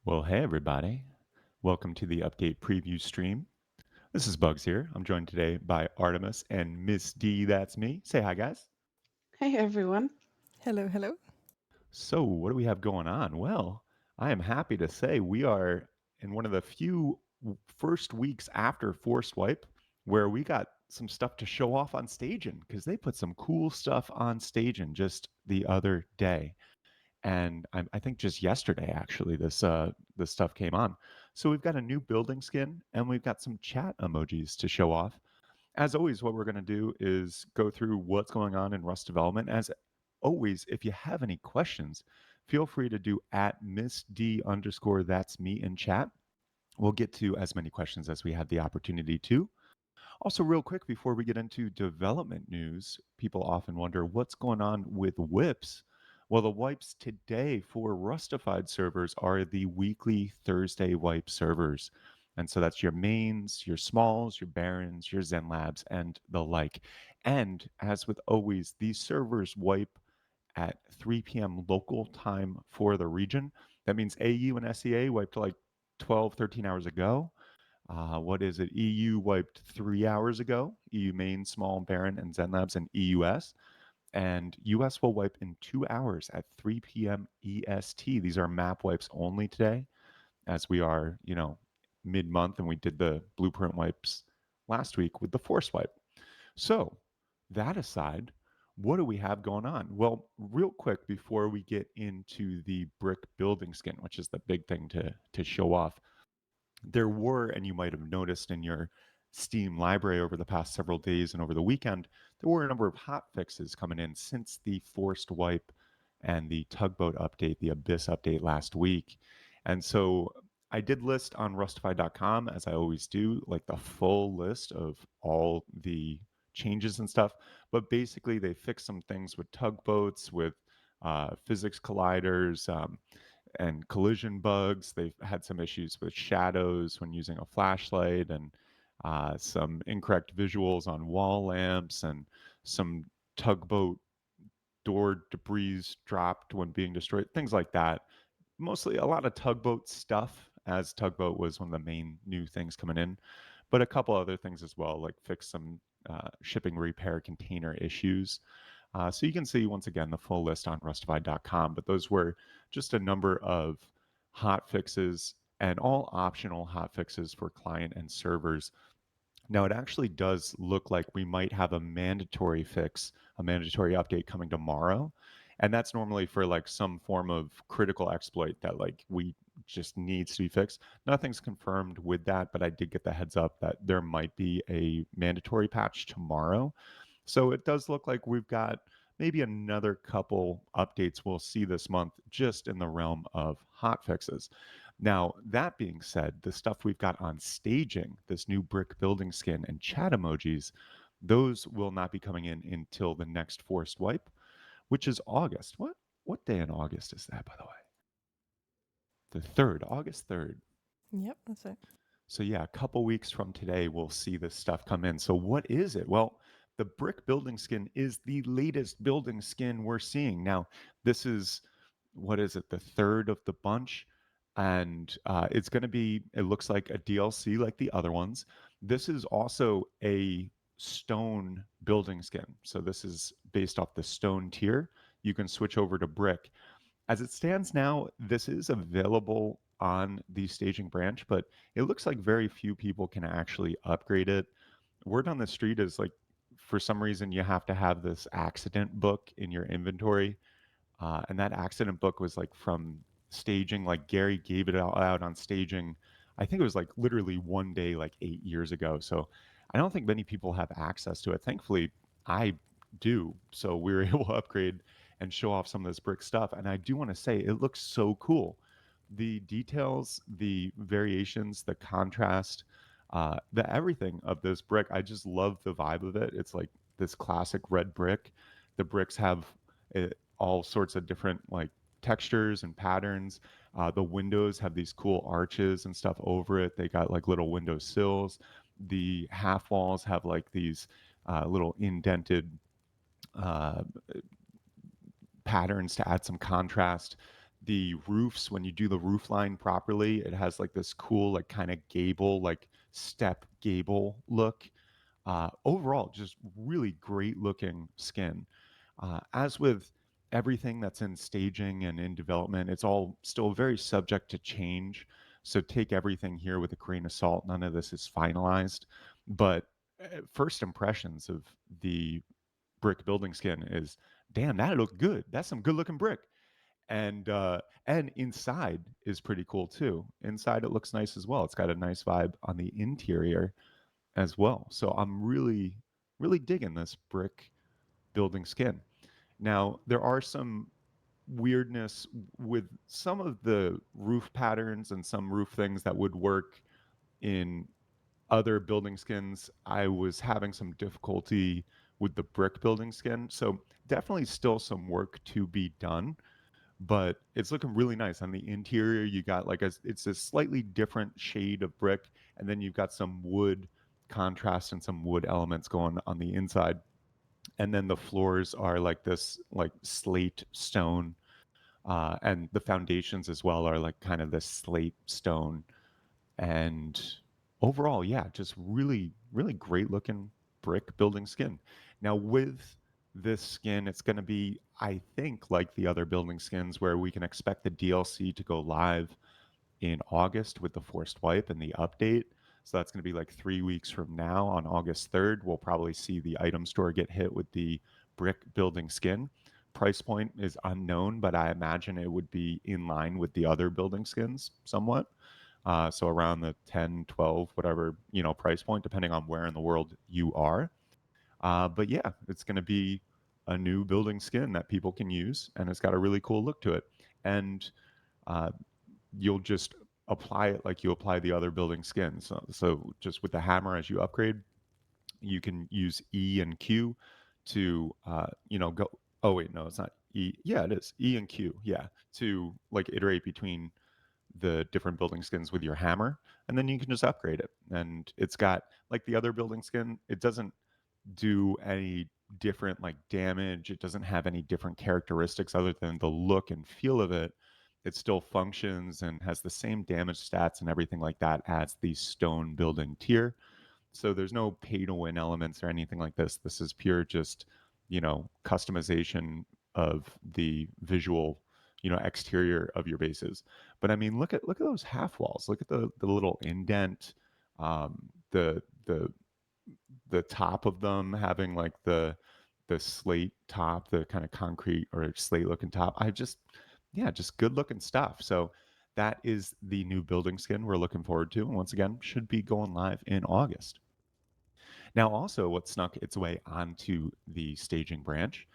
Well, hey everybody. Welcome to the update preview stream. This is Bugs here. I'm joined today by Artemis and Miss D. That's me. Say hi, guys. Hey everyone. Hello, hello. So, what do we have going on? Well, I am happy to say we are in one of the few first weeks after Forced Wipe where we got some stuff to show off on staging because they put some cool stuff on staging just the other day. And I think just yesterday actually this stuff came on. So we've got a new building skin and we've got some chat emojis to show off. As always, what we're going to do is go through what's going on in Rust development. As always, if you have any questions, feel free to do at Miss D underscore that's me in chat. We'll get to as many questions as we have the opportunity to. Also, real quick, before we get into development news, people often wonder what's going on with whips. Well, the wipes today for Rustafied servers are the weekly Thursday wipe servers. And so that's your mains, your smalls, your barons, your Zen labs, and the like. And as with always, these servers wipe at 3 p.m. local time for the region. That means AU and SEA wiped like 12, 13 hours ago. What is it? EU wiped 3 hours ago. EU main, small, Baron, and Zen Labs, and EUS. And US will wipe in 2 hours at 3 p.m. EST. These are map wipes only today, as we are, mid month, and we did the blueprint wipes last week with the force wipe. So, that aside, what do we have going on? Well, real quick before we get into the brick building skin, which is the big thing to show off, there were, and you might have noticed in your Steam library over the past several days and over the weekend, there were a number of hot fixes coming in since the forced wipe and the tugboat update, the Abyss update last week. And so I did list on rustified.com, as I always do, like the full list of all the changes and stuff. But basically, they fixed some things with tugboats, with physics colliders, and collision bugs. They've had some issues with shadows when using a flashlight, and some incorrect visuals on wall lamps, and some tugboat door debris dropped when being destroyed, things like that. Mostly a lot of tugboat stuff, as tugboat was one of the main new things coming in, but a couple other things as well, like fix some shipping repair container issues. So you can see once again the full list on rustified.com, but those were just a number of hot fixes and all optional hot fixes for client and servers. Now, it actually does look like we might have a mandatory fix, a mandatory update coming tomorrow. And that's normally for like some form of critical exploit that like we just needs to be fixed. Nothing's confirmed with that, but I did get the heads up that there might be a mandatory patch tomorrow. So it does look like we've got maybe another couple updates we'll see this month just in the realm of hot fixes. Now, that being said, the stuff we've got on staging, this new brick building skin and chat emojis, those will not be coming in until the next forced wipe, which is August. What day in August is that, by the way? The 3rd, August 3rd. Yep, that's it. So yeah, a couple weeks from today, we'll see this stuff come in. So what is it? Well, the brick building skin is the latest building skin we're seeing. Now, this is, what is it, the third of the bunch? And it's going to be, it looks like a DLC like the other ones. This is also a stone building skin. So this is based off the stone tier. You can switch over to brick. As it stands now, this is available on the staging branch, but it looks like very few people can actually upgrade it. Word on the street is like, for some reason, you have to have this accident book in your inventory. And that accident book was like from staging, like Gary gave it out on staging. I think it was like literally one day, like 8 years ago. So I don't think many people have access to it. Thankfully, I do. So we were able to upgrade and show off some of this brick stuff. And I do want to say it looks so cool. The details, the variations, the contrast, the everything of this brick. I just love the vibe of it. It's like this classic red brick. The bricks have all sorts of different like textures and patterns. The windows have these cool arches and stuff over it. They got like little window sills. The half walls have like these little indented uh, patterns to add some contrast. the roofs, when you do the roof line properly, it has like this cool, like kind of gable, like step gable look. Overall, just really great looking skin. As with everything that's in staging and in development, it's all still very subject to change. So take everything here with a grain of salt. None of this is finalized. But first impressions of the brick building skin is, damn, that looked good. That's some good looking brick. And inside is pretty cool too. Inside it looks nice as well. It's got a nice vibe on the interior as well. So I'm really digging this brick building skin. Now, there are some weirdness with some of the roof patterns and some roof things that would work in other building skins. I was having some difficulty with the brick building skin. So, definitely still some work to be done, but it's looking really nice. On the interior, you got like it's a slightly different shade of brick, and then you've got some wood contrast and some wood elements going on the inside. And then the floors are like this like slate stone, and the foundations as well are like kind of this slate stone. And overall, yeah, just really great looking brick building skin. Now with this skin, it's going to be, I think, like the other building skins, where we can expect the DLC to go live in August with the forced wipe and the update. So that's going to be like 3 weeks from now. On August 3rd, we'll probably see the item store get hit with the brick building skin. Price point is unknown, but I imagine it would be in line with the other building skins somewhat. So around the 10, 12, whatever, price point, depending on where in the world you are. But yeah, it's going to be a new building skin that people can use, and it's got a really cool look to it. And uh, you'll just apply it like you apply the other building skins. So just with the hammer as you upgrade, you can use E and Q to, go. Oh wait, no, it's not E. Yeah, it is E and Q. Yeah, to like iterate between the different building skins with your hammer, and then you can just upgrade it. And it's got like the other building skin. It doesn't do any different like damage. It doesn't have any different characteristics other than the look and feel of it. It still functions and has the same damage stats and everything like that as the stone building tier. So there's no pay to win elements or anything like this. This is pure just, customization of the visual, exterior of your bases. But I mean, look at those half walls. Look at the little indent, the top of them having like the slate top, the kind of concrete or slate looking top. Yeah, just good looking stuff. So that is the new building skin we're looking forward to. And once again, should be going live in August. Now, also, what snuck its way onto the staging branch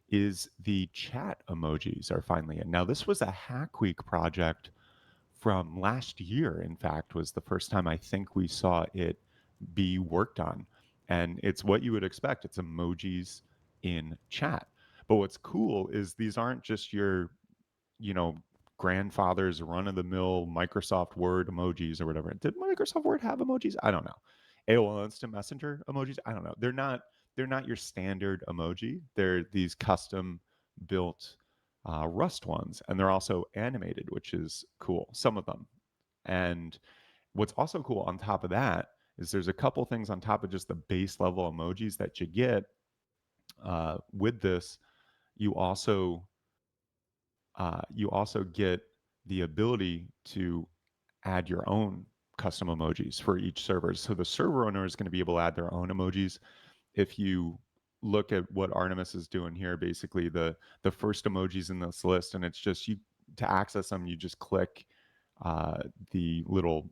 is the chat emojis are finally in. Now, this was a Hack Week project from last year, in fact, was the first time I think we saw it be worked on. And it's what you would expect. It's emojis in chat. But what's cool is these aren't just your, you know, grandfather's run of the mill Microsoft Word emojis or whatever. Did Microsoft Word have emojis? I don't know. AOL Instant Messenger emojis? I don't know. They're not your standard emoji. They're these custom built Rust ones, and they're also animated, which is cool. Some of them. And what's also cool on top of that is there's a couple things on top of just the base level emojis that you get with this. You also you also get the ability to add your own custom emojis for each server. So the server owner is going to be able to add their own emojis. If you look at what Artemis is doing here, basically the first emojis in this list, and it's just you to access them, you just click uh, the little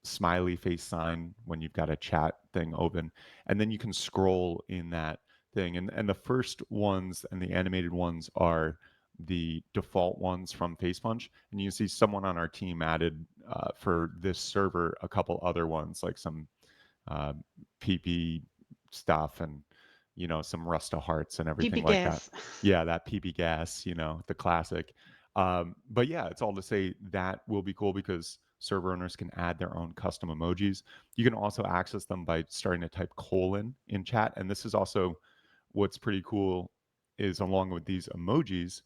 smiley face sign when you've got a chat thing open, and then you can scroll in that thing. And the first ones and the animated ones are the default ones from FacePunch, and you see someone on our team added for this server a couple other ones like some uh, PP stuff and some Rusta hearts and everything PP like that. gas. Yeah, that PP gas, the classic. But yeah, it's all to say that will be cool because server owners can add their own custom emojis. You can also access them by starting to type colon in chat, and this is also what's pretty cool is along with these emojis,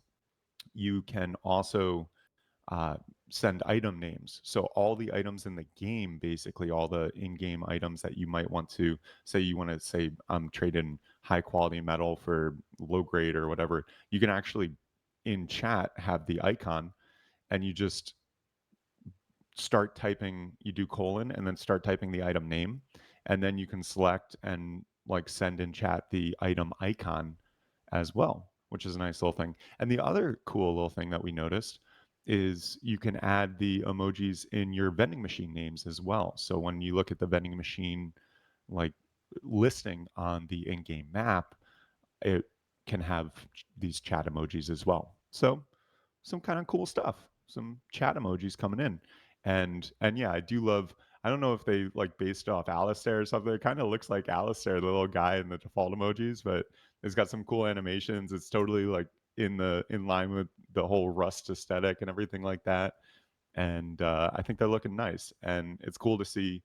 you can also uh, send item names. So all the items in the game, basically all the in-game items that you might want to say, you want to say trade in high quality metal for low grade or whatever, you can actually in chat have the icon, and you just start typing, you do colon and then start typing the item name, and then you can select and like send in chat the item icon as well, which is a nice little thing. And the other cool little thing that we noticed is you can add the emojis in your vending machine names as well. So when you look at the vending machine like listing on the in-game map, it can have these chat emojis as well. So some kind of cool stuff, some chat emojis coming in. And yeah, I do love, I don't know if they like based off Alistair or something. It kind of looks like Alistair, the little guy in the default emojis, but it's got some cool animations. It's totally like in line with the whole Rust aesthetic and everything like that. And I think they're looking nice. And it's cool to see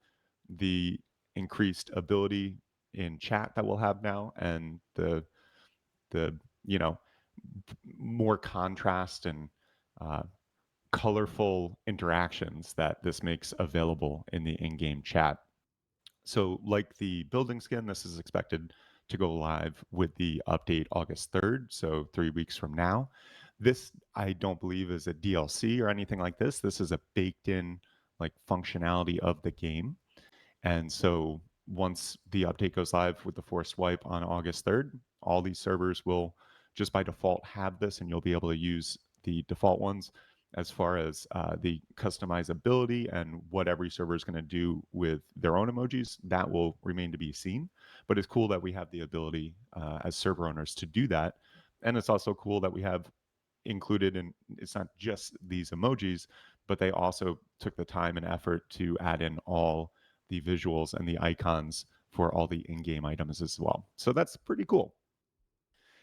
the increased ability in chat that we'll have now, and the you know more contrast and uh, colorful interactions that this makes available in the in-game chat. So, like the building skin, this is expected to go live with the update August 3rd, so 3 weeks from now. This, I don't believe, is a DLC or anything like this. This is a baked in like functionality of the game. And so once the update goes live with the forced wipe on August 3rd, all these servers will just by default have this, and you'll be able to use the default ones. As far as the customizability and what every server is going to do with their own emojis, that will remain to be seen. But it's cool that we have the ability as server owners to do that. And it's also cool that we have included in, it's not just these emojis, but they also took the time and effort to add in all the visuals and the icons for all the in-game items as well. So that's pretty cool.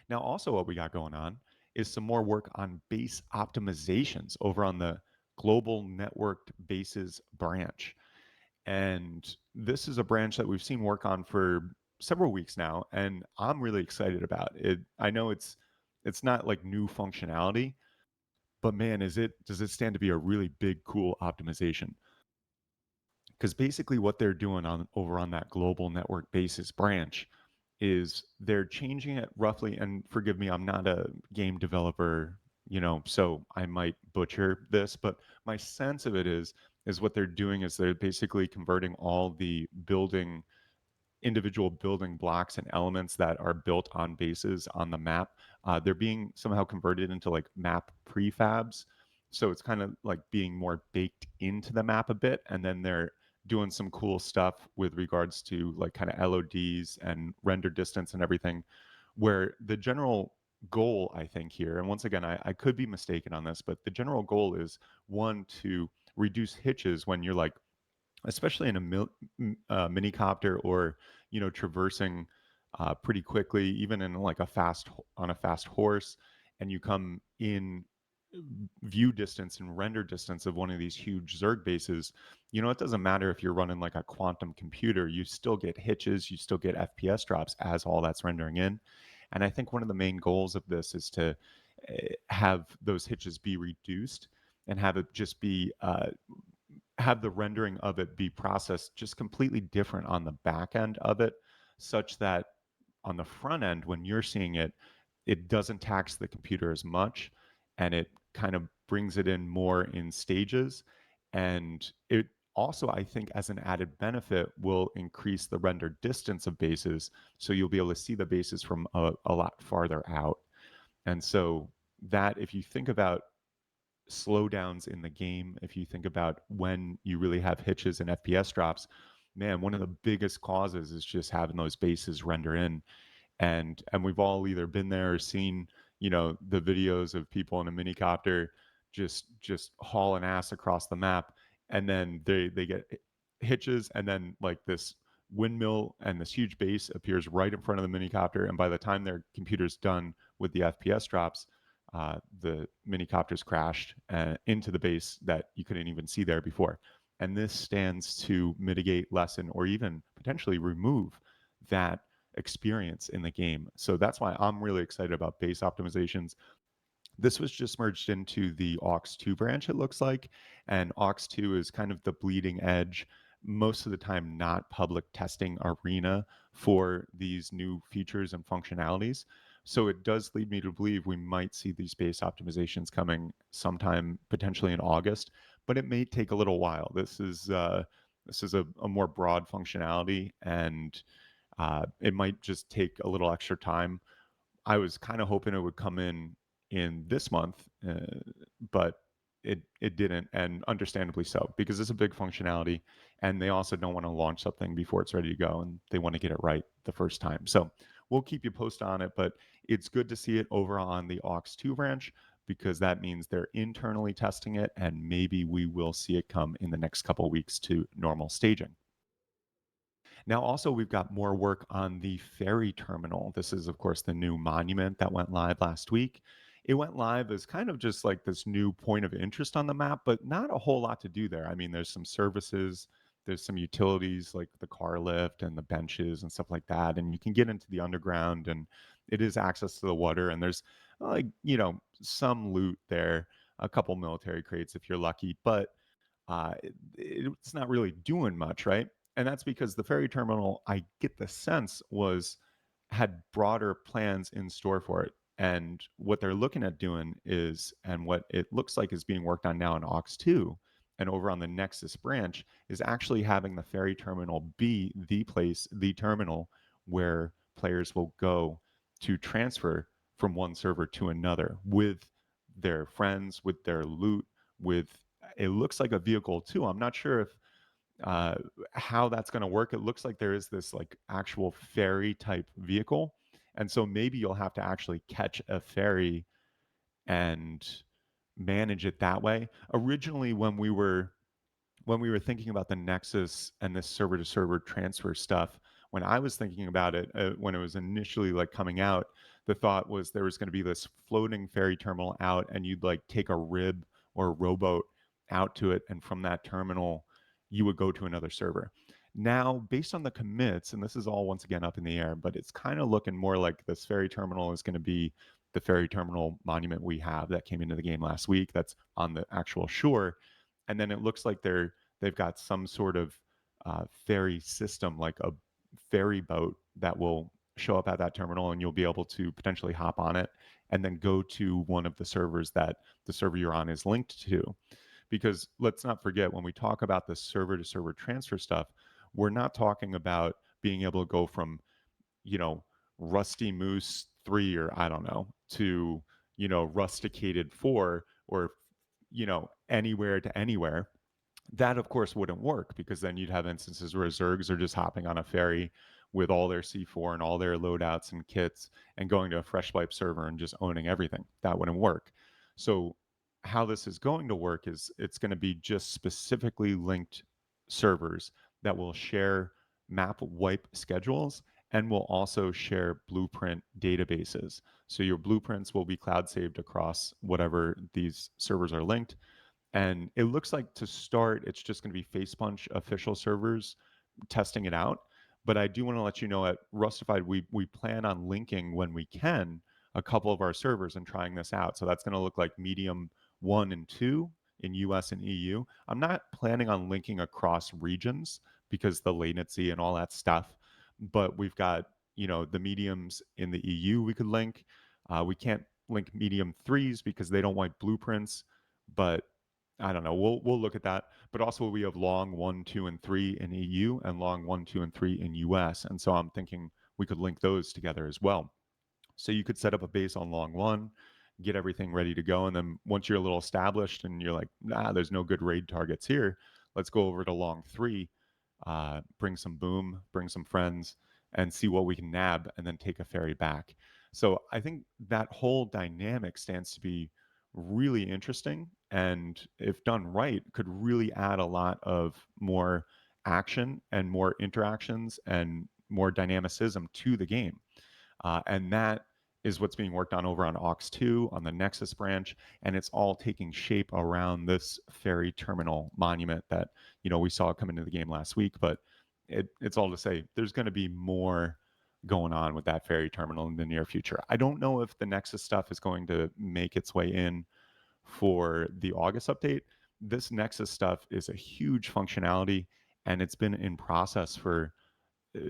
Now, also what we got going on is some more work on base optimizations over on the global networked bases branch. And this is a branch that we've seen work on for several weeks now, and I'm really excited about it. I know it's not like new functionality, but man, does it stand to be a really big, cool optimization? Because basically, what they're doing on over on that global network basis branch is they're changing it roughly. And forgive me, I'm not a game developer, so I might butcher this, but my sense of it is what they're doing is they're basically converting all the individual building blocks and elements that are built on bases on the map. They're being somehow converted into like map prefabs. So it's kind of like being more baked into the map a bit. And then they're doing some cool stuff with regards to like kind of LODs and render distance and everything, where the general goal, I think, here, and once again, I could be mistaken on this, but the general goal is one, to reduce hitches when you're like especially in a mini copter, or traversing pretty quickly, even in like on a fast horse, and you come in view distance and render distance of one of these huge Zerg bases. It doesn't matter if you're running like a quantum computer, you still get hitches, you still get FPS drops as all that's rendering in. And I think one of the main goals of this is to have those hitches be reduced and have it just be have the rendering of it be processed just completely different on the back end of it, such that on the front end, when you're seeing it, it doesn't tax the computer as much, and it kind of brings it in more in stages. And it also, I think, as an added benefit, will increase the render distance of bases. So you'll be able to see the bases from a lot farther out. And so that, if you think about slowdowns in the game, if you think about when you really have hitches and FPS drops, man, one of the biggest causes is just having those bases render in. And we've all either been there or seen, the videos of people in a mini copter just hauling ass across the map, and then they get hitches, and then like this windmill and this huge base appears right in front of the mini copter, and by the time their computer's done with the FPS drops, the mini copters crashed into the base that you couldn't even see there before. And this stands to mitigate, lessen, or even potentially remove that experience in the game. So that's why I'm really excited about base optimizations. This was just merged into the aux 2 branch, it looks like. And aux 2 is kind of the bleeding edge, most of the time not public testing arena for these new features and functionalities. So it does lead me to believe we might see these base optimizations coming sometime potentially in August, but it may take a little while. This is a more broad functionality, and it might just take a little extra time. I was kind of hoping it would come in this month, but it didn't, and understandably so, because it's a big functionality, and they also don't want to launch something before it's ready to go, and they want to get it right the first time. So we'll keep you posted on it, but it's good to see it over on the aux 2 branch because that means they're internally testing it, and maybe we will see it come in the next couple of weeks to normal staging. Now, also, we've got more work on the Ferry Terminal. This is, of course, the new monument that went live last week. It went live as kind of just like this new point of interest on the map, but not a whole lot to do there. I mean, there's some services, there's some utilities like the car lift and the benches and stuff like that. And you can get into the underground, and it is access to the water. And there's like, some loot there, a couple military crates if you're lucky. But it's not really doing much, right? And that's because the ferry terminal, I get the sense, was had broader plans in store for it. And what they're looking at doing is, and what it looks like is being worked on now in aux 2 and over on the Nexus branch, is actually having the ferry terminal be the place, the terminal where players will go to transfer from one server to another with their friends, with their loot, with it looks like a vehicle too. I'm not sure if uh, how that's going to work. It looks like there is this like actual ferry type vehicle, and so maybe you'll have to actually catch a ferry and manage it that way. Originally, when we were thinking about the Nexus and this server to server transfer stuff, when I was thinking about it, when it was initially like coming out, the thought was there was going to be this floating ferry terminal out, and you'd like take a rib or a rowboat out to it, and from that terminal, you would go to another server. Now, based on the commits, and this is all once again up in the air, but it's kind of looking more like this ferry terminal is going to be the ferry terminal monument we have that came into the game last week. That's on the actual shore, and then it looks like they've got some sort of ferry system, like a ferry boat that will show up at that terminal, and you'll be able to potentially hop on it and then go to one of the servers that the server you're on is linked to. Because let's not forget, when we talk about the server to server transfer stuff, we're not talking about being able to go from, you know, Rusty Moose 3, or I don't know, to, Rusticated 4, or, anywhere to anywhere. That, of course, wouldn't work, because then you'd have instances where Zergs are just hopping on a ferry with all their C4 and all their loadouts and kits and going to a fresh wipe server and just owning everything. That wouldn't work. So how this is going to work is it's going to be just specifically linked servers that will share map wipe schedules and will also share blueprint databases. So your blueprints will be cloud saved across whatever these servers are linked, and it looks like to start, it's just going to be Facepunch official servers testing it out. But I do want to let you know, at Rustafied, we plan on linking when we can a couple of our servers and trying this out. So that's going to look like Medium 1 and 2 in US and EU. I'm not planning on linking across regions because the latency and all that stuff. But we've got, the mediums in the EU we could link. We can't link medium threes because they don't want blueprints, but I don't know. We'll look at that. But also we have long 1, 2, and 3 in EU and long 1, 2, and 3 in US. And so I'm thinking we could link those together as well. So you could set up a base on long 1, get everything ready to go, and then once you're a little established and you're like, nah, there's no good raid targets here, let's go over to long 3, bring some boom, bring some friends, and see what we can nab, and then take a ferry back. So I think that whole dynamic stands to be really interesting, and if done right, could really add a lot of more action and more interactions and more dynamicism to the game. And that is what's being worked on over on aux 2 on the Nexus branch, and it's all taking shape around this ferry terminal monument that we saw come into the game last week. But it's all to say there's going to be more going on with that ferry terminal in the near future. I don't know if the Nexus stuff is going to make its way in for the August update. This Nexus stuff is a huge functionality, and it's been in process for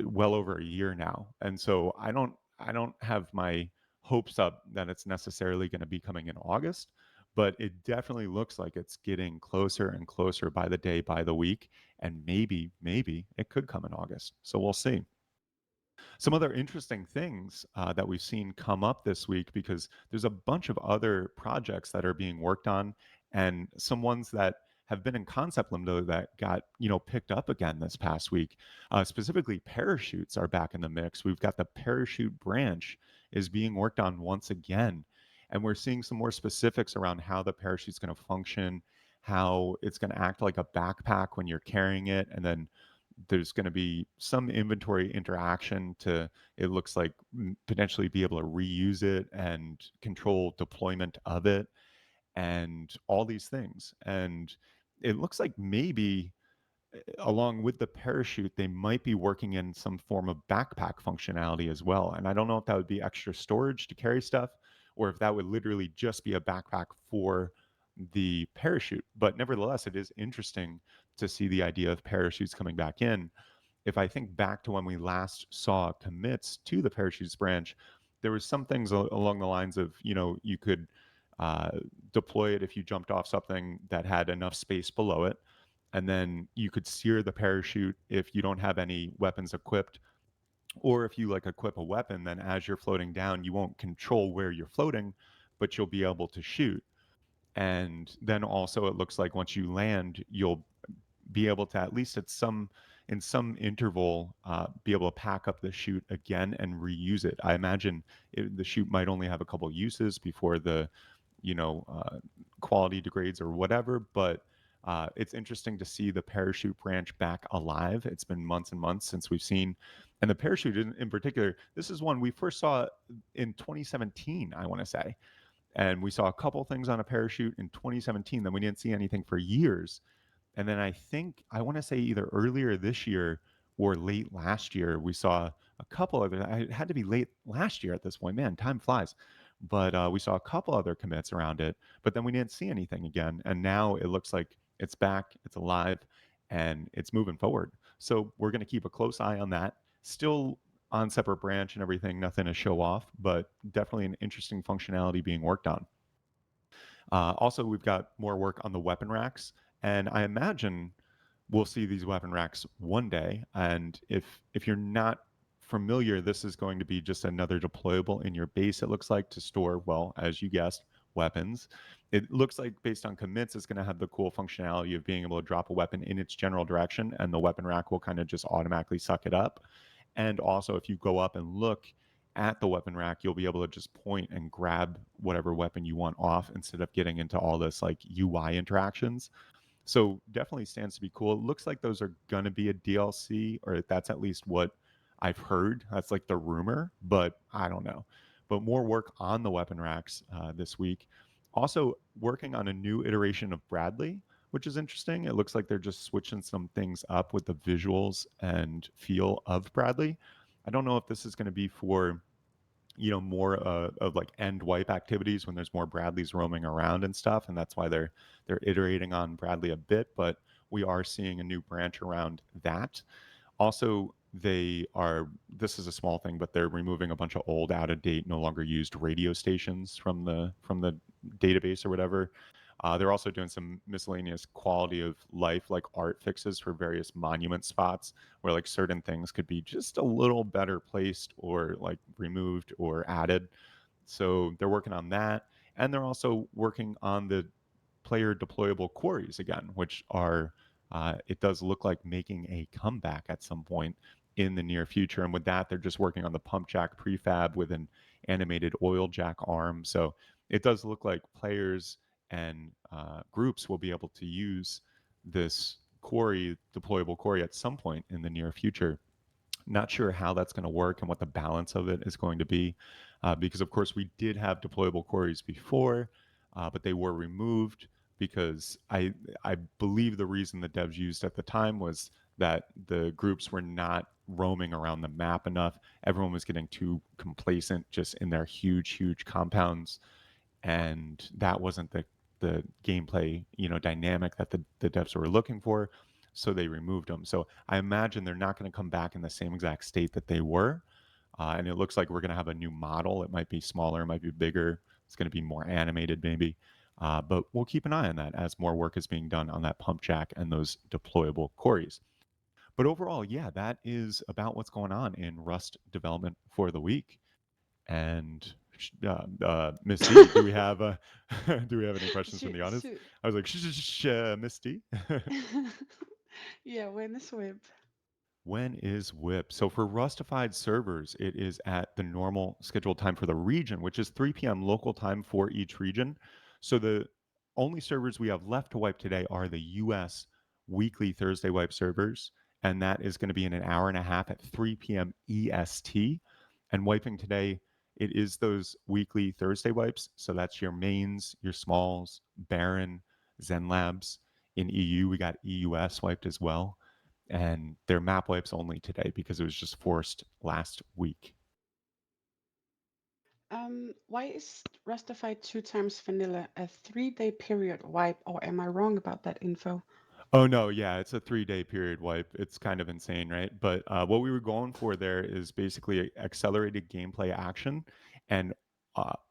well over a year now. And so I don't have my hopes up that it's necessarily going to be coming in August, but it definitely looks like it's getting closer and closer by the day, by the week, and maybe it could come in August. So we'll see. Some other interesting things that we've seen come up this week, because there's a bunch of other projects that are being worked on, and some ones that have been in concept limbo that got picked up again this past week. Specifically, parachutes are back in the mix. We've got the parachute branch is being worked on once again, and we're seeing some more specifics around how the parachute's going to function, how it's going to act like a backpack when you're carrying it, and then there's going to be some inventory interaction to, it looks like, potentially be able to reuse it and control deployment of it and all these things. And it looks like maybe along with the parachute, they might be working in some form of backpack functionality as well. And I don't know if that would be extra storage to carry stuff, or if that would literally just be a backpack for the parachute. But nevertheless, it is interesting to see the idea of parachutes coming back in. If I think back to when we last saw commits to the parachutes branch, there was some things along the lines of, you could uh, deploy it if you jumped off something that had enough space below it, and then you could steer the parachute if you don't have any weapons equipped, or if you like equip a weapon, then as you're floating down, you won't control where you're floating, but you'll be able to shoot. And then also it looks like once you land, you'll be able to, at least at some in some interval, be able to pack up the chute again and reuse it. I imagine the chute might only have a couple uses before the you know uh, quality degrades or whatever. But it's interesting to see the parachute branch back alive. It's been months and months since we've seen, and the parachute in particular, this is one we first saw in 2017, I want to say, and we saw a couple things on a parachute in 2017. Then we didn't see anything for years, and then I think I want to say either earlier this year or late last year, we saw a couple other. It had to be late last year at this point. Man, time flies. But we saw a couple other commits around it, but then we didn't see anything again. And now it looks like it's back, it's alive, and it's moving forward. So we're going to keep a close eye on that. Still on separate branch and everything, nothing to show off, but definitely an interesting functionality being worked on. Also, we've got more work on the weapon racks, and I imagine we'll see these weapon racks one day. And if you're not familiar, this is going to be just another deployable in your base. It looks like, to store, well, as you guessed, weapons. It looks like, based on commits, it's going to have the cool functionality of being able to drop a weapon in its general direction, and the weapon rack will kind of just automatically suck it up. And also, if you go up and look at the weapon rack, you'll be able to just point and grab whatever weapon you want off, instead of getting into all this like UI interactions. So definitely stands to be cool. It looks like those are going to be a DLC, or that's at least what I've heard. That's like the rumor, but I don't know. But more work on the weapon racks this week. Also, working on a new iteration of Bradley, which is interesting. It looks like they're just switching some things up with the visuals and feel of Bradley. I don't know if this is going to be for more of like end wipe activities when there's more Bradleys roaming around and stuff, and that's why they're iterating on Bradley a bit. But we are seeing a new branch around that. Also, they are, this is a small thing, but they're removing a bunch of old, out of date, no longer used radio stations from the database or whatever. They're also doing some miscellaneous quality of life, like art fixes for various monument spots, where like certain things could be just a little better placed, or like removed or added. So they're working on that. And they're also working on the player deployable quarries again, which are, it does look like, making a comeback at some point in the near future. And with that, they're just working on the pump jack prefab with an animated oil jack arm. So it does look like players and groups will be able to use this quarry, deployable quarry, at some point in the near future. Not sure how that's going to work and what the balance of it is going to be, because of course we did have deployable quarries before, but they were removed because I believe the reason the devs used at the time was that the groups were not roaming around the map enough. Everyone was getting too complacent just in their huge compounds, and that wasn't the gameplay dynamic that the devs were looking for. So they removed them. So I imagine they're not going to come back in the same exact state that they were. And it looks like we're going to have a new model. It might be smaller, it might be bigger. It's going to be more animated, maybe. But we'll keep an eye on that as more work is being done on that pump jack and those deployable quarries. But overall, yeah, that is about what's going on in Rust development for the week. And Miss D, do we have do we have any questions from shoot, the audience? shoot. I was like, Miss D. Yeah, when is whip? When is WIP? So for Rustified servers, it is at the normal scheduled time for the region, which is 3 p.m. local time for each region. So the only servers we have left to wipe today are the US weekly Thursday wipe servers, and that is going to be in an hour and a half at 3 p.m. EST. And wiping today, it is those weekly Thursday wipes. So that's your mains, your smalls, Baron, Zen Labs. In EU, we got EUS wiped as well, and their map wipes only today because it was just forced last week. Why is Rustified two times vanilla a 3 day period wipe, or am I wrong about that info? Oh no, yeah, it's a 3 day period wipe. It's kind of insane, right? But what we were going for there is basically accelerated gameplay action and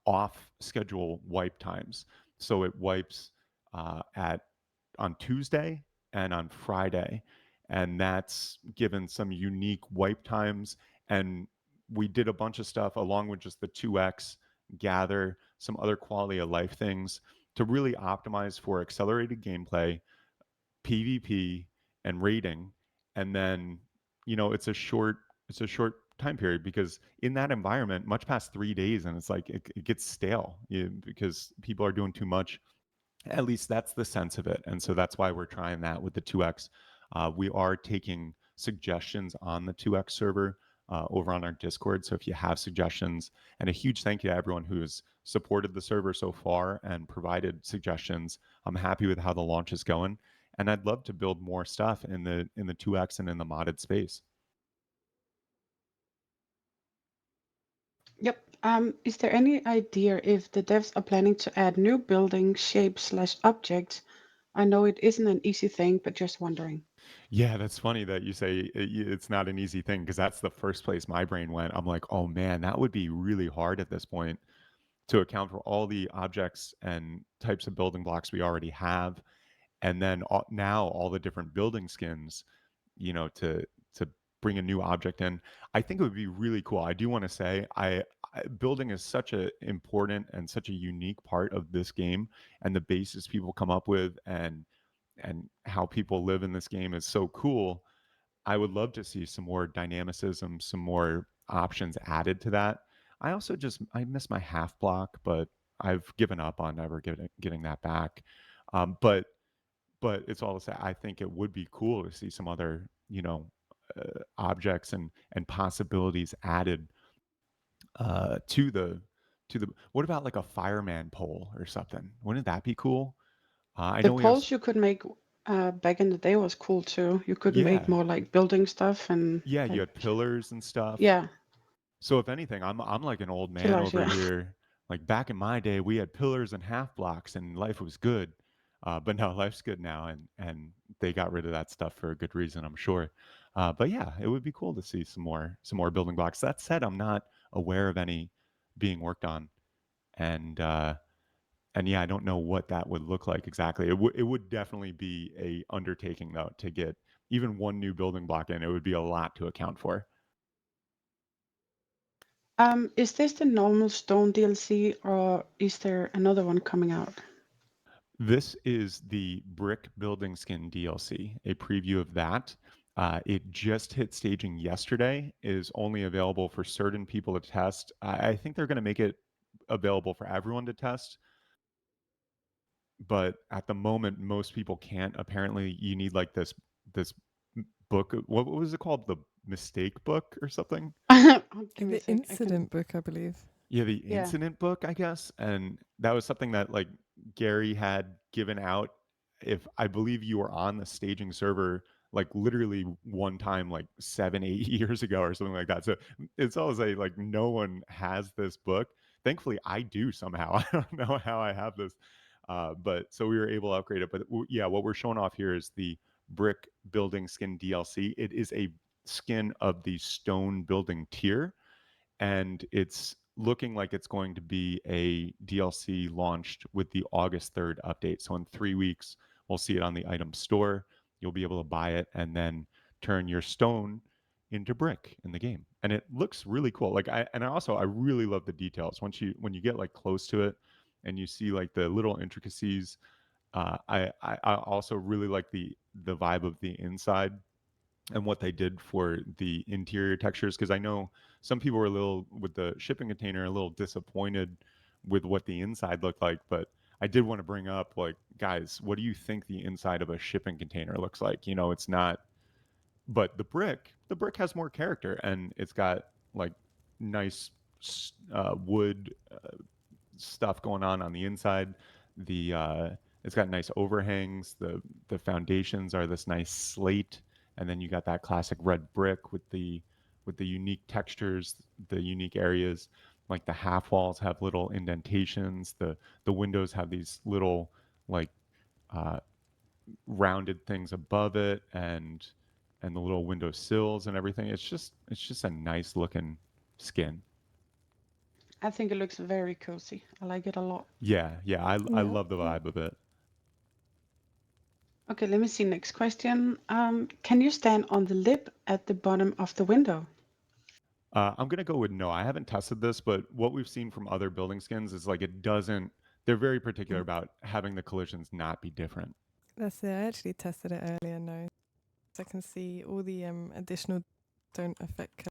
off schedule wipe times. So it wipes at on Tuesday and on Friday, and that's given some unique wipe times. And we did a bunch of stuff along with just the 2x gather, some other quality of life things to really optimize for accelerated gameplay, PvP, and raiding. And then, it's a short time period because in that environment, much past 3 days, and it's like it gets stale, because people are doing too much. At least that's the sense of it. And so that's why we're trying that with the 2x. We are taking suggestions on the 2x server over on our Discord. So if you have suggestions, and a huge thank you to everyone who's supported the server so far and provided suggestions. I'm happy with how the launch is going, and I'd love to build more stuff in the 2x and in the modded space. Yep. Is there any idea if the devs are planning to add new building shapes slash objects? I know it isn't an easy thing, but just wondering. Yeah, that's funny that you say it's not an easy thing because that's the first place my brain went. I'm like, oh man, that would be really hard at this point to account for all the objects and types of building blocks we already have, and then now all the different building skins, to bring a new object in. I think it would be really cool. I do want to say, building is such a important and such a unique part of this game, and the bases people come up with, and how people live in this game is so cool. I would love to see some more dynamicism, some more options added to that. I miss my half block, but I've given up on ever getting that back. But it's all to say, I think it would be cool to see some other objects and possibilities added to the. What about like a fireman pole or something? Wouldn't that be cool? I The know we have. poles you could make back in the day was cool too. You could make Yeah, more like building stuff and yeah. You like, had pillars and stuff. yeah, So if anything, I'm like an old man pillars, over yeah. here. Like back in my day, we had pillars and half blocks, and life was good. But no, life's good now, and they got rid of that stuff for a good reason, I'm sure. But yeah, it would be cool to see some more building blocks. That said, I'm not aware of any being worked on, and yeah, I don't know what that would look like exactly. It would definitely be a undertaking though to get even one new building block in. It would be a lot to account for. Is this the normal Stone DLC or is there another one coming out? This is the Brick Building Skin DLC, a preview of that. It just hit staging yesterday, is only available for certain people to test. I think they're going to make it available for everyone to test, but at the moment, most people can't. Apparently, you need like this book. What was it called? The mistake book or something? Oh, give me a The sec. I can. incident book, I believe. Yeah, the Yeah. incident book, I guess. And that was something that Gary had given out. If I believe you were on the staging server like literally one time like 7 8 years ago or something like that. So it's always like no one has this book. Thankfully I do somehow. I don't know how I have this, but so we were able to upgrade it. But yeah, what we're showing off here is the brick building skin DLC. It is a skin of the stone building tier, and it's looking like it's going to be a DLC launched with the August 3rd update. So in 3 weeks, we'll see it on the item store. You'll be able to buy it and then turn your stone into brick in the game. And it looks really cool. I really love the details. When you get like close to it and you see like the little intricacies, I also really like the vibe of the inside and what they did for the interior textures, because I know some people were a little with the shipping container a little disappointed with what the inside looked like. But I did want to bring up, like, guys, what do you think the inside of a shipping container looks like? It's not, but the brick has more character, and it's got like nice wood stuff going on the inside. The It's got nice overhangs. The foundations are this nice slate, and then you got that classic red brick with the unique textures, the unique areas. Like the half walls have little indentations. The windows have these little like uh, rounded things above it, and the little window sills and everything. It's just a nice looking skin. I think it looks very cozy. I like it a lot. Yeah, yeah, I Yeah. love the Yeah. vibe of it. Okay, let me see. Next question. Can you stand on the lip at the bottom of the window? I'm gonna go with no. I haven't tested this, but what we've seen from other building skins is like it doesn't. They're very particular Mm. about having the collisions not be different. That's it. I actually tested it earlier. No, so I can see all the additional don't affect.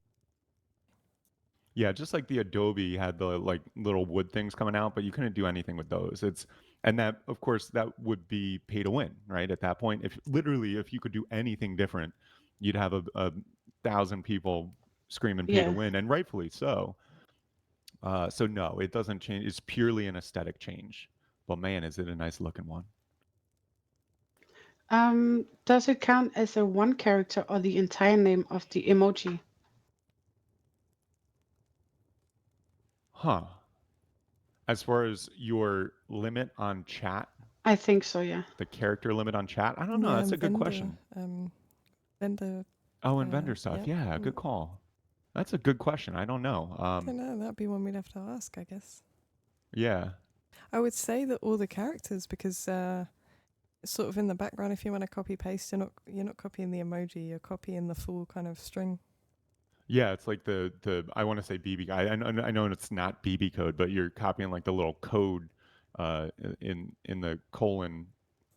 Yeah, just like the Adobe had the like little wood things coming out, but you couldn't do anything with those. And that, of course, that would be pay to win, right? At that point, if you could do anything different, you'd have a thousand people screaming pay to Yeah. win, and rightfully so. So no, it doesn't change. It's purely an aesthetic change. But man, is it a nice looking one. Does it count as a one character or the entire name of the emoji? Huh. As far as your limit on chat, I think so, yeah. the character limit on chat, I don't know. Yeah, That's a and good question. vendor. Oh, and vendor stuff. Yeah. Yeah, good call. That's a good question. I don't know. Don't know. That'd be one we'd have to ask, I guess. Yeah. I would say that all the characters, because it's sort of in the background. If you want to copy paste, you're not copying the emoji. You're copying the full kind of string. Yeah, it's like the I want to say BB. I know it's not BB code, but you're copying like the little code in the colon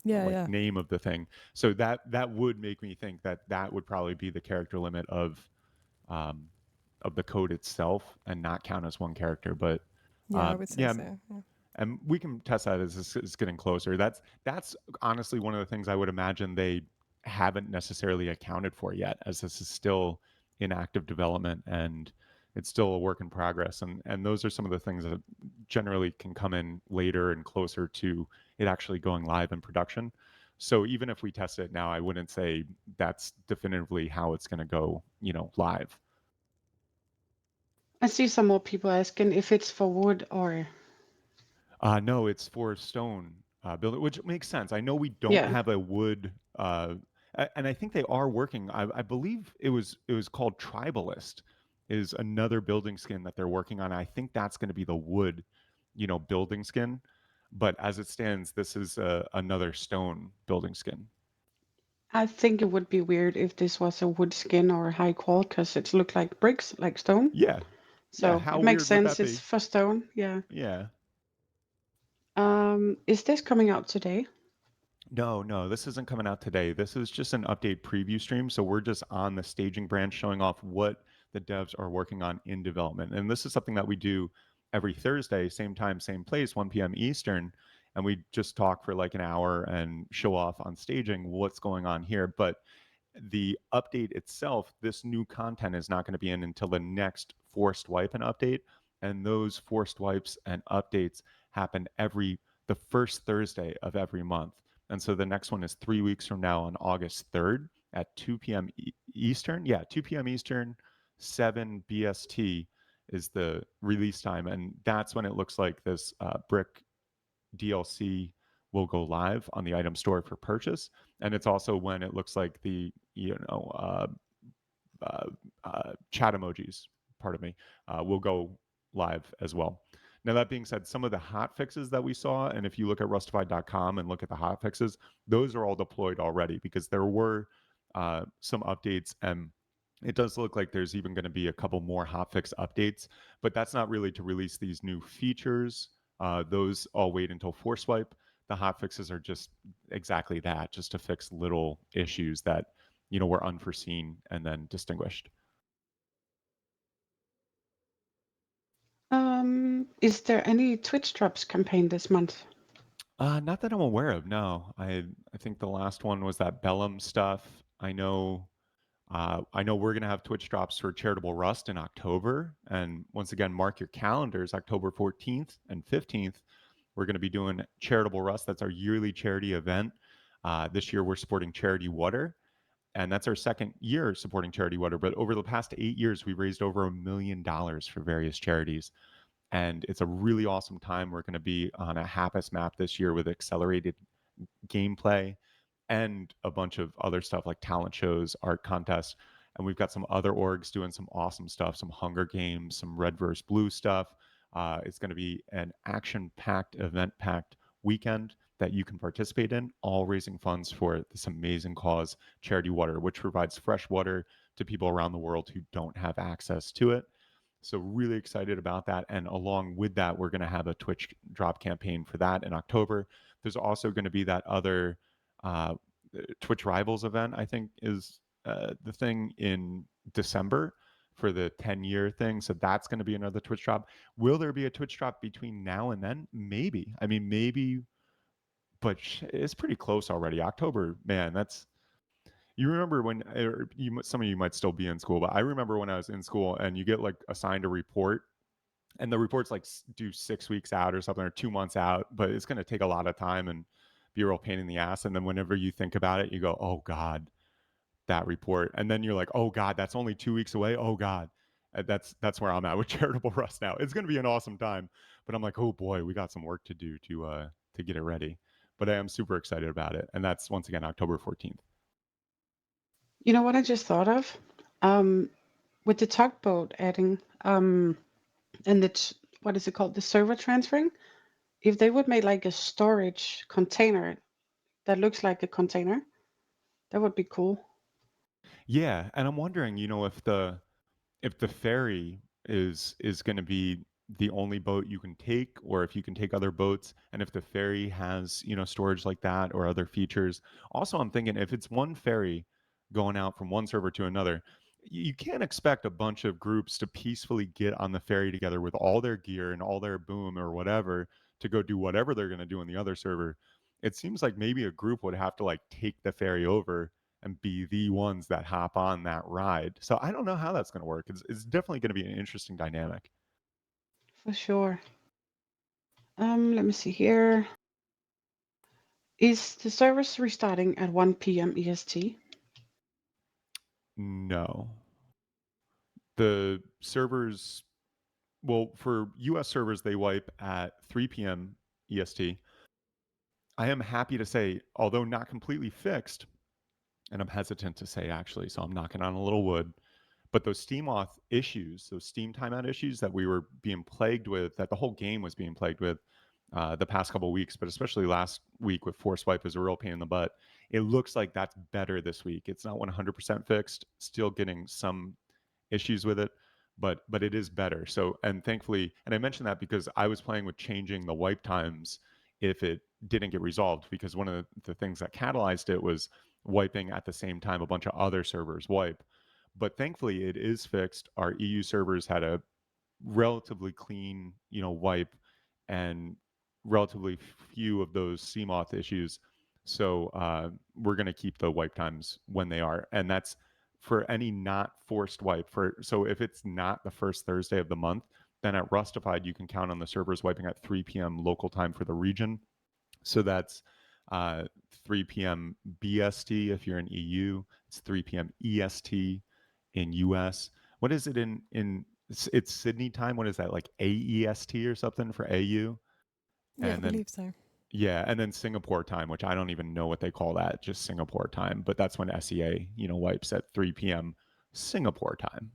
Yeah, like yeah, name of the thing. So that would make me think that that would probably be the character limit um of the code itself and not count as one character. But yeah. I would say yeah, so. Yeah. and we can test that as it's getting closer. That's honestly one of the things I would imagine they haven't necessarily accounted for yet, as this is still in active development and it's still a work in progress. And those are some of the things that generally can come in later and closer to it actually going live in production. So even if we test it now, I wouldn't say that's definitively how it's going to go, live. I see some more people asking if it's for wood or No, it's for stone building, which makes sense. I know we don't yeah. have a wood, and I think they are working. I believe it was called Tribalist, is another building skin that they're working on. I think that's going to be the wood, building skin. But as it stands, this is another stone building skin. I think it would be weird if this was a wood skin or a high qual because it looked like bricks, like stone. Yeah, yeah. So How it makes weird would sense. that It's be? for stone. Yeah. Yeah. Is this coming out today? No, no, this isn't coming out today. This is just an update preview stream. So we're just on the staging branch showing off what the devs are working on in development. And this is something that we do every Thursday, same time, same place, 1 p.m. Eastern. And we just talk for like an hour and show off on staging what's going on here. But the update itself, this new content is not going to be in until the next forced wipe and update. And those forced wipes and updates happen the first Thursday of every month. And so the next one is 3 weeks from now on August 3rd. at 2 p.m. Eastern. Yeah, 2 p.m. Eastern, 7 BST is the release time, and that's when it looks like this brick DLC will go live on the item store for purchase, and it's also when it looks like the uh, chat emojis, pardon me, will go live as well. Now, that being said, some of the hot fixes that we saw, and if you look at rustified.com and look at the hot fixes, those are all deployed already because there were some updates, and it does look like there's even going to be a couple more hotfix updates, but that's not really to release these new features. Those all wait until force wipe. The hotfixes are just exactly that, just to fix little issues that were unforeseen and then distinguished. Is there any Twitch drops campaign this month? Not that I'm aware of. No, I think the last one was that Bellum stuff. I know we're gonna have Twitch drops for Charitable Rust in October, and once again, mark your calendars. October 14th and 15th, we're gonna be doing Charitable Rust. That's our yearly charity event. This year, we're supporting Charity Water, and that's our second year supporting Charity Water. But over the past 8 years, we've raised over $1 million for various charities, and it's a really awesome time. We're going to be on a Happus map this year with accelerated gameplay and a bunch of other stuff like talent shows, art contests. And we've got some other orgs doing some awesome stuff, some Hunger Games, some Red vs. Blue stuff. It's going to be an action packed, event packed weekend that you can participate in, all raising funds for this amazing cause, Charity Water, which provides fresh water to people around the world who don't have access to it. So really excited about that. And along with that, we're going to have a Twitch drop campaign for that in October. There's also going to be that other uh, Twitch Rivals event, I think is the thing in December for the 10-year thing. So that's going to be another Twitch drop. Will there be a Twitch drop between now and then? Maybe. I mean, maybe, but it's pretty close already. October, man, that's you remember when some of you might still be in school, but I remember when I was in school and you get like assigned a report, and the report's like due 6 weeks out or something, or 2 months out, but it's going to take a lot of time and be a real pain in the ass. And then whenever you think about it, you go, "Oh God, that report," and then you're like, "Oh God, that's only 2 weeks away. Oh God." That's where I'm at with Charitable Rust now. It's going to be an awesome time, but I'm like, "Oh boy, we got some work to do to get it ready." But I am super excited about it, and that's once again October 14th. You know what I just thought of? Um, with the tugboat adding, and what is it called? The server transferring. If they would make like a storage container that looks like a container, that would be cool. Yeah, and I'm wondering, if the ferry is going to be the only boat you can take, or if you can take other boats, and if the ferry has storage like that or other features. Also, I'm thinking if it's one ferry going out from one server to another, you can't expect a bunch of groups to peacefully get on the ferry together with all their gear and all their boom or whatever to go do whatever they're going to do on the other server. It seems like maybe a group would have to like take the ferry over and be the ones that hop on that ride. So I don't know how that's going to work. It's definitely going to be an interesting dynamic. For sure. Let me see here. Is the service restarting at 1 p.m. EST? No. The servers, well, for US servers, they wipe at 3 p.m. EST. I am happy to say, although not completely fixed, and I'm hesitant to say actually, so I'm knocking on a little wood, but those Steam auth issues, those Steam timeout issues that we were being plagued with, that the whole game was being plagued with the past couple of weeks, but especially last week with Force Wipe is a real pain in the butt. It looks like that's better this week. It's not 100% fixed, still getting some issues with it, but it is better. So, and thankfully, and I mentioned that because I was playing with changing the wipe times if it didn't get resolved, because one of the things that catalyzed it was wiping at the same time a bunch of other servers wipe. But thankfully, it is fixed. Our EU servers had a relatively clean, wipe, and relatively few of those CMOth issues. So we're going to keep the wipe times when they are, and that's for any not forced wipe. So if it's not the first Thursday of the month, then at Rustafied you can count on the servers wiping at 3 p.m. local time for the region. So that's 3 p.m. BST if you're in EU. It's 3 p.m. EST in US. What is it in it's Sydney time? What is that, like AEST or something for AU? Yeah, I And then believe so. yeah, and then Singapore time, which I don't even know what they call that, just Singapore time. But that's when SEA, wipes at 3 p.m. Singapore time.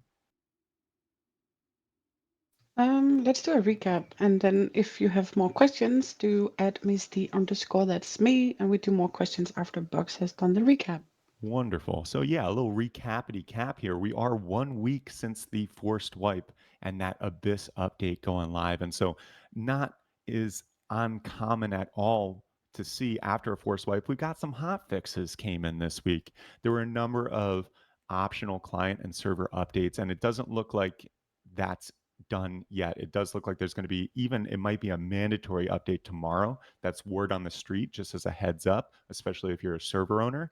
Let's do a recap, and then if you have more questions, do add Misty_, that's me, and we do more questions after Bugs has done the recap. Wonderful. So yeah, a little recapity cap here. We are 1 week since the forced wipe and that Abyss update going live. And so not is uncommon at all to see after a forced wipe. We got some hot fixes came in this week. There were a number of optional client and server updates, and it doesn't look like that's done yet. It does look like there's going to be it might be a mandatory update tomorrow. That's word on the street, just as a heads up, especially if you're a server owner.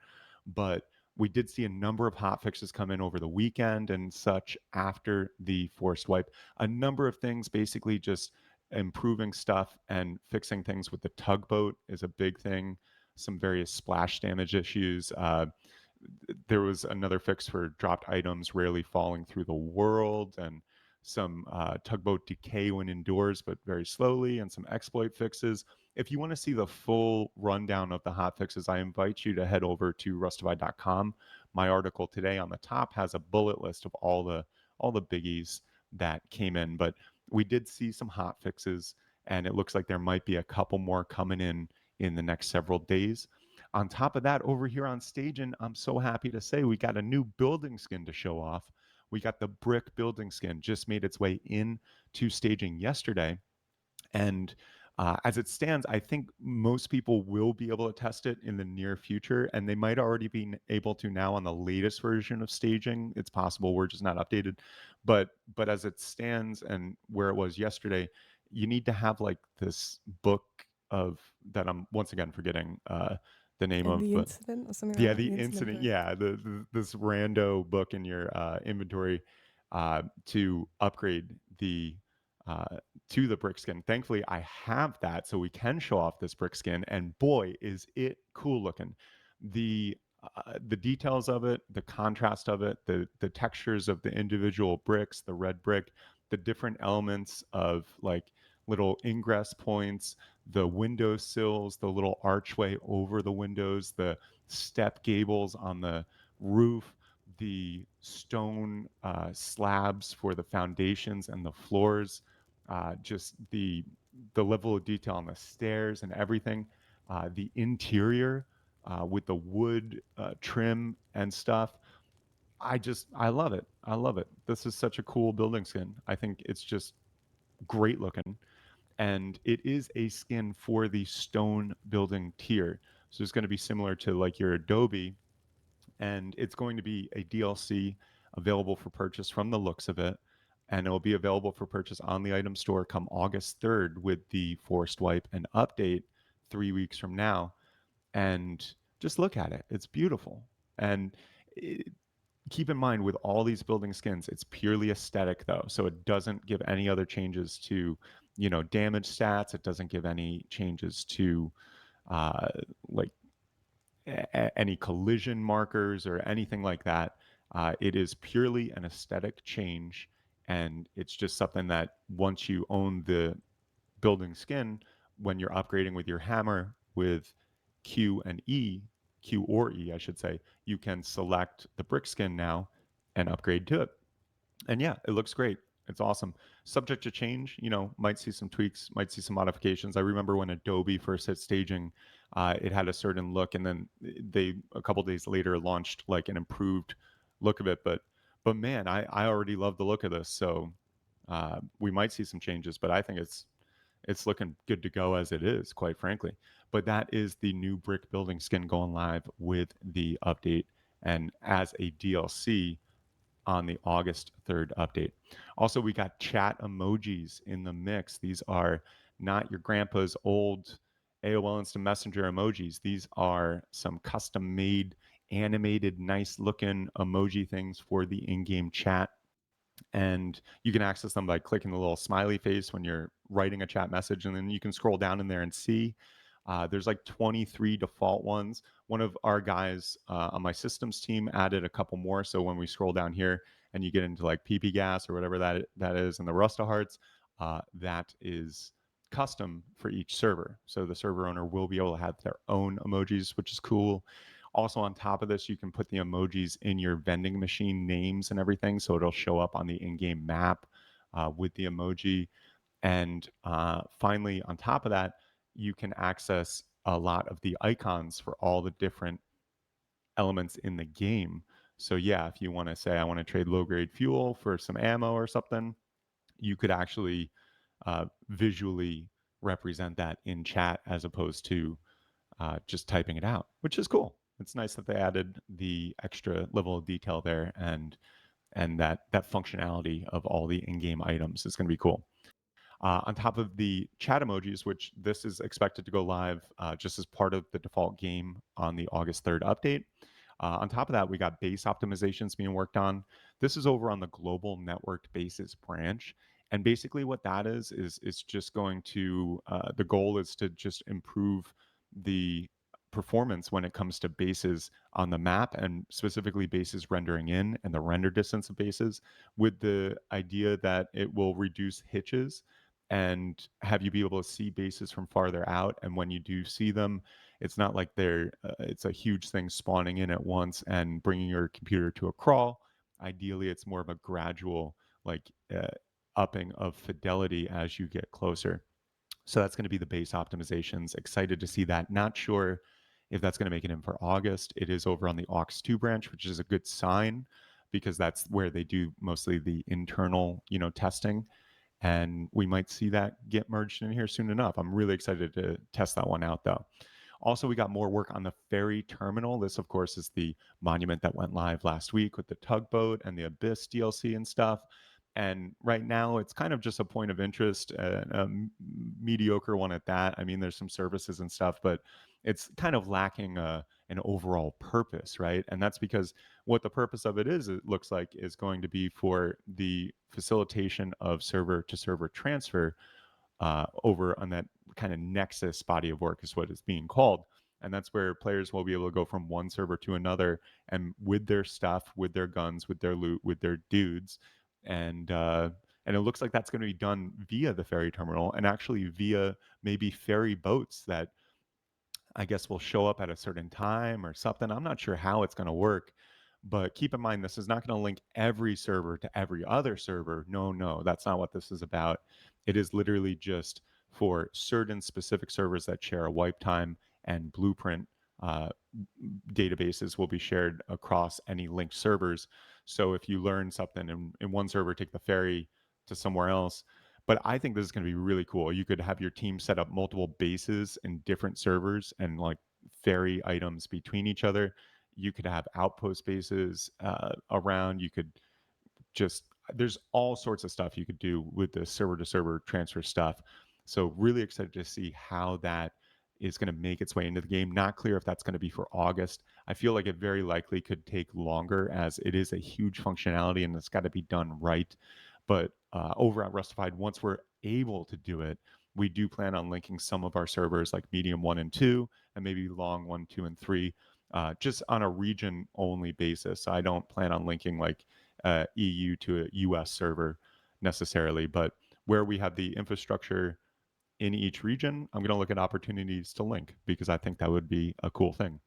But we did see a number of hot fixes come in over the weekend and such after the forced wipe. A number of things, basically just improving stuff and fixing things with the tugboat is a big thing. Some various splash damage issues. There was another fix for dropped items rarely falling through the world, and some tugboat decay when indoors, but very slowly, and some exploit fixes. If you want to see the full rundown of the hot fixes, I invite you to head over to rustafied.com. My article today on the top has a bullet list of all the biggies that came in, but we did see some hot fixes, and it looks like there might be a couple more coming in the next several days. On top of that, over here on Staging, I'm so happy to say we got a new building skin to show off. We got the brick building skin, just made its way in to Staging yesterday. And as it stands, I think most people will be able to test it in the near future, and they might already be able to now on the latest version of Staging. It's possible we're just not updated, but as it stands and where it was yesterday, you need to have like this book of that I'm once again forgetting the name of, The but incident or something like yeah, that. the The incident incident. book. Yeah, this rando book in your inventory to upgrade the uh, to the brick skin. Thankfully, I have that, so we can show off this brick skin, and boy, is it cool looking. The details of it, the contrast of it, the textures of the individual bricks, the red brick, the different elements of like little ingress points, the window sills, the little archway over the windows, the step gables on the roof, the stone slabs for the foundations and the floors, just the level of detail on the stairs and everything, the interior with the wood trim and stuff. I love it. I love it. This is such a cool building skin. I think it's just great looking, and it is a skin for the stone building tier. So it's going to be similar to like your Adobe, and it's going to be a DLC available for purchase from the looks of it. And it will be available for purchase on the item store come August 3rd with the forced wipe and update 3 weeks from now. And just look at it. It's beautiful. And it, keep in mind with all these building skins, it's purely aesthetic though. So it doesn't give any other changes to, damage stats. It doesn't give any changes to uh, like any collision markers or anything like that. It is purely an aesthetic change, and it's just something that once you own the building skin, when you're upgrading with your hammer with Q and E, Q or E, I should say, you can select the brick skin now and upgrade to it. And yeah, it looks great. It's awesome. Subject to change, might see some tweaks, might see some modifications. I remember when Adobe first hit staging, it had a certain look, and then they a couple days later launched like an improved look of it. But man, I already love the look of this. So we might see some changes, but I think it's looking good to go as it is, quite frankly. But that is the new brick building skin going live with the update and as a DLC on the August 3rd update. Also, we got chat emojis in the mix. These are not your grandpa's old AOL Instant Messenger emojis. These are some custom made, animated, nice looking emoji things for the in game chat. And you can access them by clicking the little smiley face when you're writing a chat message, and then you can scroll down in there and see. There's like 23 default ones. One of our guys on my systems team added a couple more. So when we scroll down here and you get into like PP gas or whatever that is, and the Rusta hearts, that is custom for each server. So the server owner will be able to have their own emojis, which is cool. Also, on top of this, you can put the emojis in your vending machine names and everything. So it'll show up on the in game map with the emoji. And finally, on top of that, you can access a lot of the icons for all the different elements in the game. So, yeah, if you want to say, I want to trade low grade fuel for some ammo or something, you could actually visually represent that in chat as opposed to just typing it out, which is cool. It's nice that they added the extra level of detail there, and that functionality of all the in-game items is going to be cool. On top of the chat emojis, which this is expected to go live just as part of the default game on the August 3rd update. On top of that, we got base optimizations being worked on. This is over on the global networked bases branch. And basically, what that is it's just going to, the goal is to just improve the performance when it comes to bases on the map and specifically bases rendering in and the render distance of bases, with the idea that it will reduce hitches and have you be able to see bases from farther out. And when you do see them, it's not like it's a huge thing spawning in at once and bringing your computer to a crawl. Ideally, it's more of a gradual, like upping of fidelity as you get closer. So that's going to be the base optimizations. Excited to see that. Not sure if that's going to make it in for August. It is over on the Aux 2 branch, which is a good sign because that's where they do mostly the internal, testing, and we might see that get merged in here soon enough. I'm really excited to test that one out, though. Also, we got more work on the Ferry Terminal. This, of course, is the monument that went live last week with the tugboat and the Abyss DLC and stuff. And right now, it's kind of just a point of interest, a mediocre one at that. I mean, there's some services and stuff, but it's kind of lacking an overall purpose, right? And that's because what the purpose of it is, it looks like, is going to be for the facilitation of server to server transfer over on that kind of nexus body of work is what it's being called. And that's where players will be able to go from one server to another and with their stuff, with their guns, with their loot, with their dudes. And it looks like that's going to be done via the ferry terminal and actually via maybe ferry boats that I guess will show up at a certain time or something. I'm not sure how it's going to work, but keep in mind this is not going to link every server to every other server. No, no, that's not what this is about. It is literally just for certain specific servers that share a wipe time and blueprint uh, databases will be shared across any linked servers. So if you learn something in one server, take the ferry to somewhere else. But I think this is going to be really cool. You could have your team set up multiple bases in different servers and like ferry items between each other. You could have outpost bases around. You could just there's all sorts of stuff you could do with the server to server transfer stuff. So really excited to see how that is going to make its way into the game. Not clear if that's going to be for August. I feel like it very likely could take longer as it is a huge functionality and it's got to be done right. But over at Rustafied, once we're able to do it, we do plan on linking some of our servers like medium 1 and 2 and maybe long 1, 2, and 3 just on a region only basis. So I don't plan on linking like EU to a US server necessarily, but where we have the infrastructure in each region, I'm going to look at opportunities to link because I think that would be a cool thing.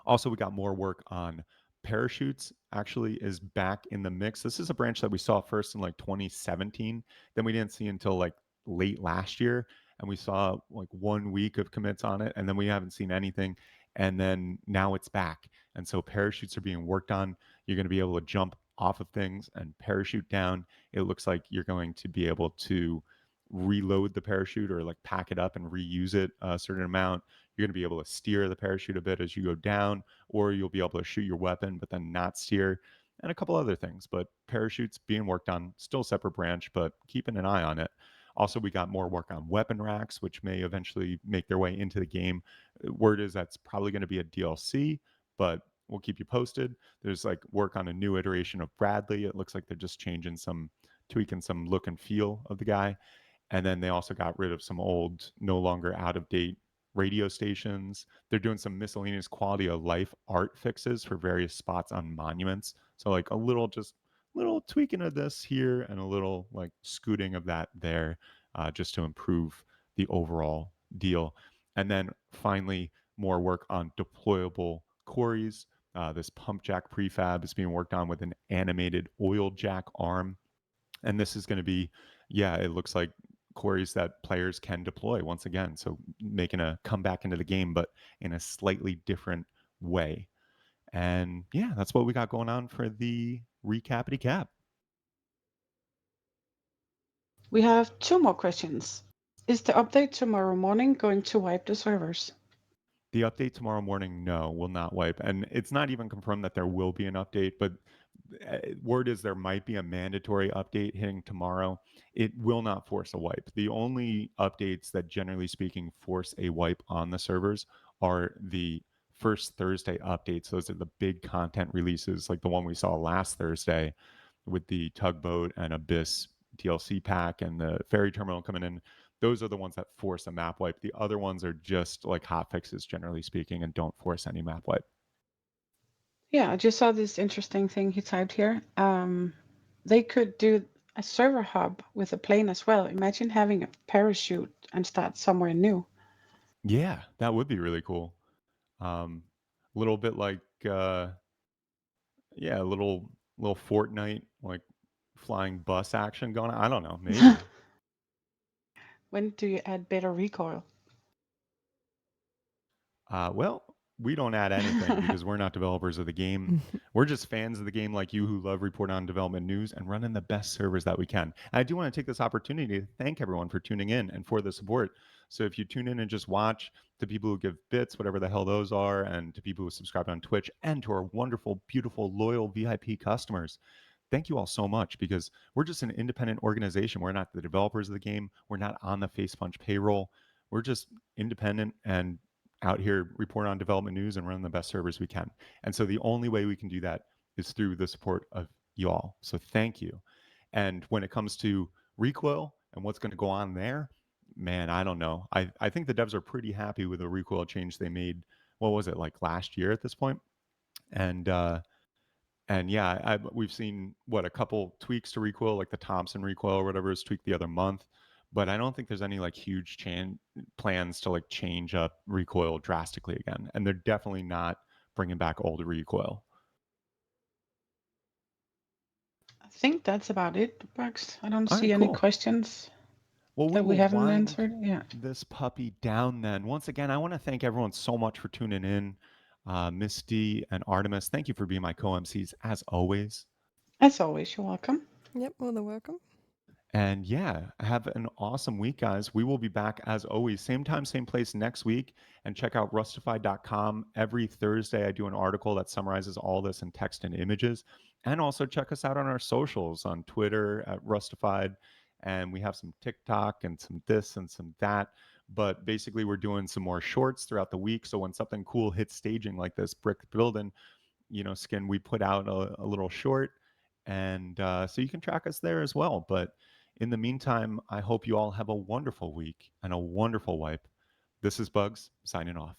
Also, we got more work on parachutes actually is back in the mix. This is a branch that we saw first in like 2017, then we didn't see until like late last year, and we saw like 1 week of commits on it, and then we haven't seen anything, and then now it's back. And so parachutes are being worked on. You're going to be able to jump off of things and parachute down. It looks like you're going to be able to reload the parachute or like pack it up and reuse it a certain amount. You're going to be able to steer the parachute a bit as you go down, or you'll be able to shoot your weapon but then not steer, and a couple other things. But parachutes being worked on, still a separate branch, but keeping an eye on it. Also, we got more work on weapon racks, which may eventually make their way into the game. Word is that's probably going to be a DLC, but we'll keep you posted. There's like work on a new iteration of Bradley. It looks like they're just tweaking some look and feel of the guy. And then they also got rid of some old, no longer out of date radio stations. They're doing some miscellaneous quality of life art fixes for various spots on monuments. So like a little just little tweaking of this here and a little like scooting of that there, just to improve the overall deal. And then finally, more work on deployable quarries. This pump jack prefab is being worked on with an animated oil jack arm. And this is going to be, yeah, it looks like quarries that players can deploy once again. So making a comeback into the game, but in a slightly different way. And yeah, that's what we got going on for the recapity cap. We have two more questions. Is the update tomorrow morning going to wipe the servers? The update tomorrow morning, no, will not wipe. And it's not even confirmed that there will be an update, but word is there might be a mandatory update hitting tomorrow. It will not force a wipe. The only updates that, generally speaking, force a wipe on the servers are the first Thursday updates. Those are the big content releases, like the one we saw last Thursday with the Tugboat and Abyss DLC pack and the Ferry Terminal coming in. Those are the ones that force a map wipe. The other ones are just like hotfixes, generally speaking, and don't force any map wipe. Yeah, I just saw this interesting thing he typed here. They could do a server hub with a plane as well. Imagine having a parachute and start somewhere new. Yeah, that would be really cool. A little bit like yeah, a little Fortnite like flying bus action going on. I don't know, maybe. When do you add better recoil? Well, we don't add anything because we're not developers of the game. We're just fans of the game like you who love reporting on development news and running the best servers that we can. And I do want to take this opportunity to thank everyone for tuning in and for the support. So if you tune in and just watch, to people who give bits, whatever the hell those are, and to people who subscribe on Twitch, and to our wonderful, beautiful, loyal VIP customers, thank you all so much because we're just an independent organization. We're not the developers of the game. We're not on the Face Punch payroll. We're just independent and out here reporting on development news and running the best servers we can. And so the only way we can do that is through the support of you all. So thank you. And when it comes to recoil and what's going to go on there, man, I don't know. I think the devs are pretty happy with the recoil change they made. What was it, like last year at this point? And yeah, we've seen what, a couple tweaks to recoil, like the Thompson recoil or whatever is tweaked the other month, but I don't think there's any like huge plans to like change up recoil drastically again, and they're definitely not bringing back old recoil. I think that's about it, Bugs. I don't All see right, any cool. questions Well, we that we will haven't wind answered. Yeah. this puppy down then. Once again, I want to thank everyone so much for tuning in. Miss D and Artemis, thank you for being my co-MCs as always. As always, you're welcome. Yep, more than welcome. And yeah, have an awesome week, guys. We will be back as always, same time, same place next week. And check out rustafied.com. Every Thursday, I do an article that summarizes all this in text and images. And also check us out on our socials on Twitter at Rustafied. And we have some TikTok and some this and some that. But basically, we're doing some more shorts throughout the week. So when something cool hits staging like this brick building, Skin, we put out a little short. And so you can track us there as well. But in the meantime, I hope you all have a wonderful week and a wonderful wipe. This is Bugs signing off.